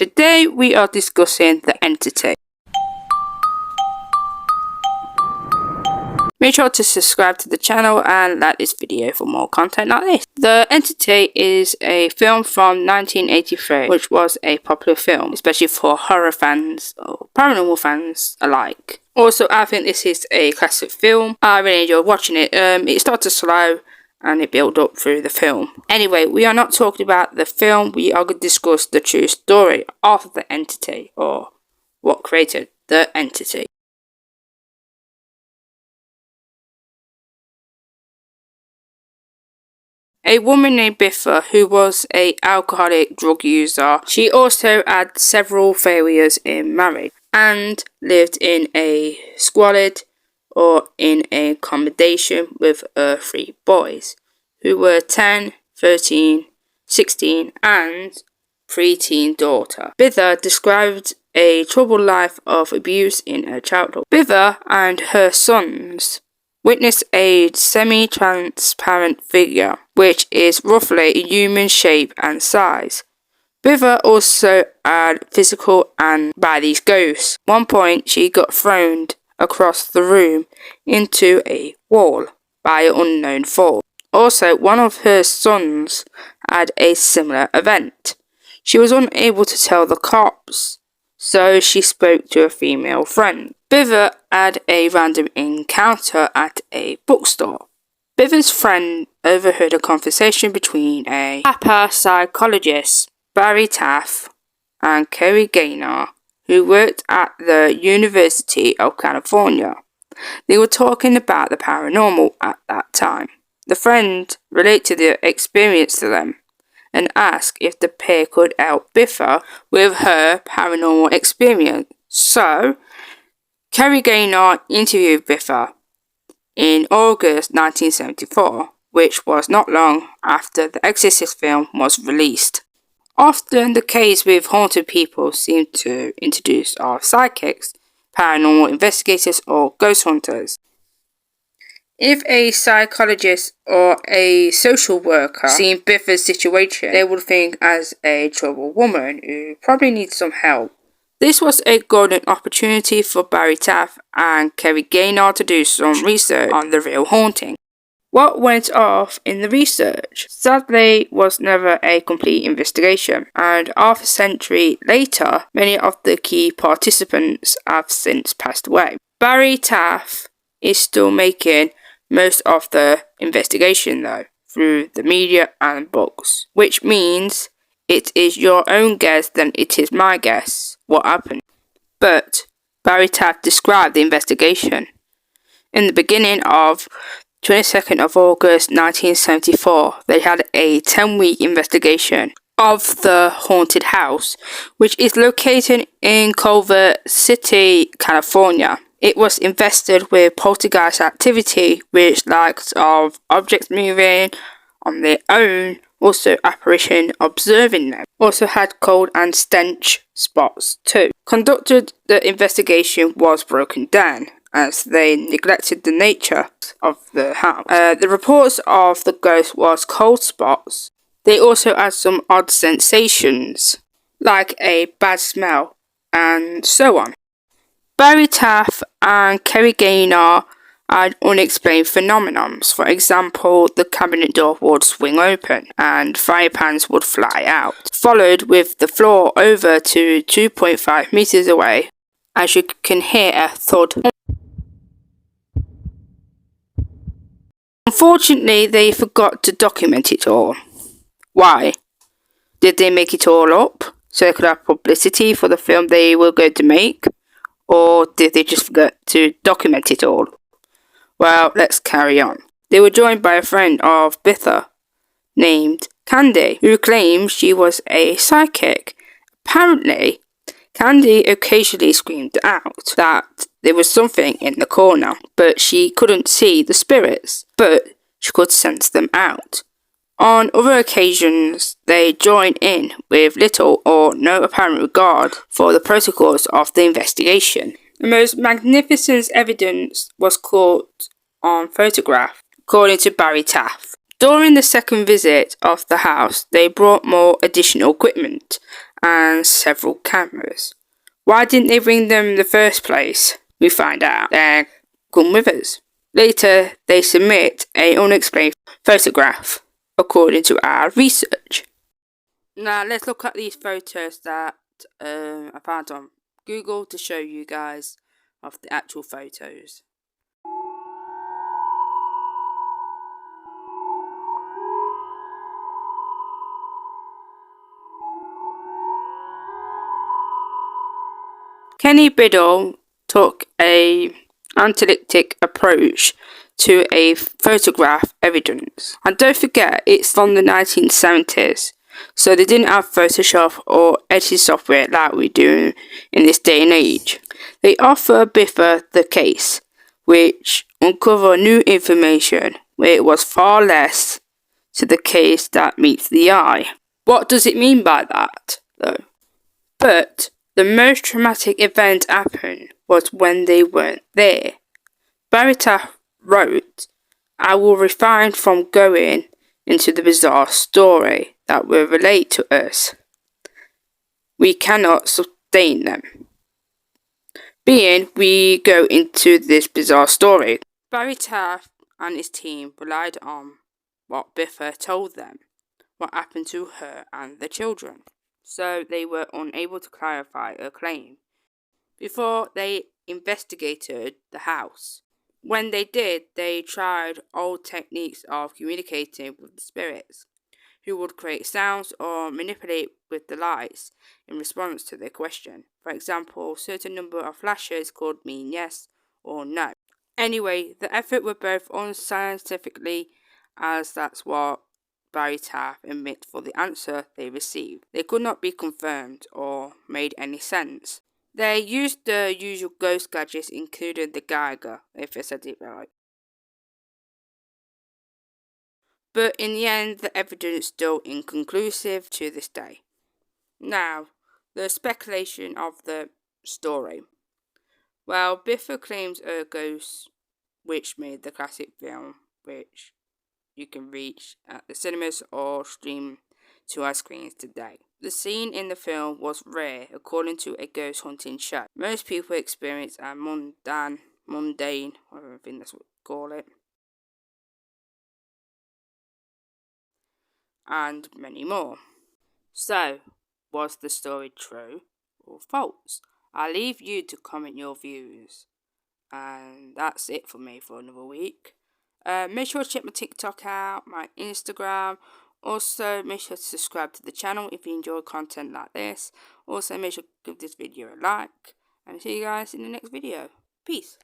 Today we are discussing the entity. Make sure to subscribe to the channel and like this video for more content like this. The Entity is a film from 1983, which was a popular film, especially for horror fans or paranormal fans alike. Also, I think this is a classic film. I really enjoyed watching it. It started slow and it built up through the film. Anyway, we are not talking about the film. We are going to discuss the true story of the Entity, or what created the Entity. A woman named Biffa, who was an alcoholic drug user. She also had several failures in marriage and lived in a squalid or in a accommodation with her 3 boys, who were 10, 13, 16 and preteen daughter. Biffa described a troubled life of abuse in her childhood. Biffa and her sons witnessed a semi-transparent figure, which is roughly a human shape and size. Biffa also had physical and by these ghosts. At one point, she got thrown across the room into a wall by an unknown force. Also, one of her sons had a similar event. She was unable to tell the cops, so she spoke to a female friend. Biffa had a random encounter at a bookstore. Biffa's friend overheard a conversation between a parapsychologist, Barry Taff, and Kerry Gaynor, who worked at the University of California. They were talking about the paranormal at that time. The friend related the experience to them and asked if the pair could help Biffa with her paranormal experience. So, Kerry Gaynor interviewed Biffa in August 1974, which was not long after the Exorcist film was released. Often the case with haunted people seemed to introduce our psychics, paranormal investigators or ghost hunters. If a psychologist or a social worker seen Biffa's situation, they would think as a troubled woman who probably needs some help. This was a golden opportunity for Barry Taff and Kerry Gaynor to do some research on the real haunting. What went off in the research, sadly, was never a complete investigation, and half a century later, many of the key participants have since passed away. Barry Taff is still making most of the investigation though, through the media and books, which means it is your own guess than it is my guess what happened. But Barry Taff described the investigation. In the beginning of 22nd of August 1974, they had a 10-week investigation of the haunted house, which is located in Culver City, California. It was invested with poltergeist activity, which likes of objects moving on their own, also apparition observing them. Also had cold and stench spots too. Conducted the investigation was broken down as they neglected the nature of the house. The reports of the ghost was cold spots. They also had some odd sensations, like a bad smell, and so on. Barry Taff and Kerry Gaynor had unexplained phenomena. For example, the cabinet door would swing open and fire pans would fly out, followed with the floor over to 2.5 meters away, as you can hear a thud. Unfortunately, they forgot to document it all. Why? Did they make it all up so they could have publicity for the film they were going to make? Or did they just forget to document it all? Well, let's carry on. They were joined by a friend of Biffa named Candy, who claimed she was a psychic. Apparently, Candy occasionally screamed out that there was something in the corner, but she couldn't see the spirits, but she could sense them out. On other occasions, they joined in with little or no apparent regard for the protocols of the investigation. The most magnificent evidence was caught on photograph, according to Barry Taff. During the second visit of the house, they brought more additional equipment and several cameras. Why didn't they bring them in the first place? We find out they're come with us. Later, they submit an unexplained photograph, according to our research. Now, let's look at these photos that I found on Google to show you guys of the actual photos. Kenny Biddle took a analytic approach to a photograph evidence. And don't forget, it's from the 1970s, so they didn't have Photoshop or editing software like we do in this day and age. They offer Biffa the case, which uncover new information where it was far less to the case that meets the eye. What does it mean by that, though? But the most traumatic event happened was when they weren't there. Barry Taff wrote, "I will refrain from going into the bizarre story that will relate to us. We cannot sustain them. Being we go into this bizarre story." Barry Taff and his team relied on what Biffa told them, what happened to her and the children, so they were unable to clarify her claim before they investigated the house. When they did, they tried old techniques of communicating with the spirits, who would create sounds or manipulate with the lights in response to their question. For example, a certain number of flashes could mean yes or no. Anyway, the effort were both unscientifically, as that's what Barry Taff admit for the answer they received. They could not be confirmed or made any sense. They used the usual ghost gadgets, including the Geiger, if I said it right. But in the end, the evidence is still inconclusive to this day. Now, the speculation of the story. Well, Biffa claims a ghost which made the classic film, which you can reach at the cinemas or stream to our screens today. The scene in the film was rare, according to a ghost hunting show. Most people experience a mundane, I think that's what we call it, and many more. So, was the story true or false? I'll leave you to comment your views. And that's it for me for another week. Make sure to check my TikTok out, my Instagram. Also, make sure to subscribe to the channel if you enjoy content like this. Also, make sure to give this video a like. And see you guys in the next video. Peace.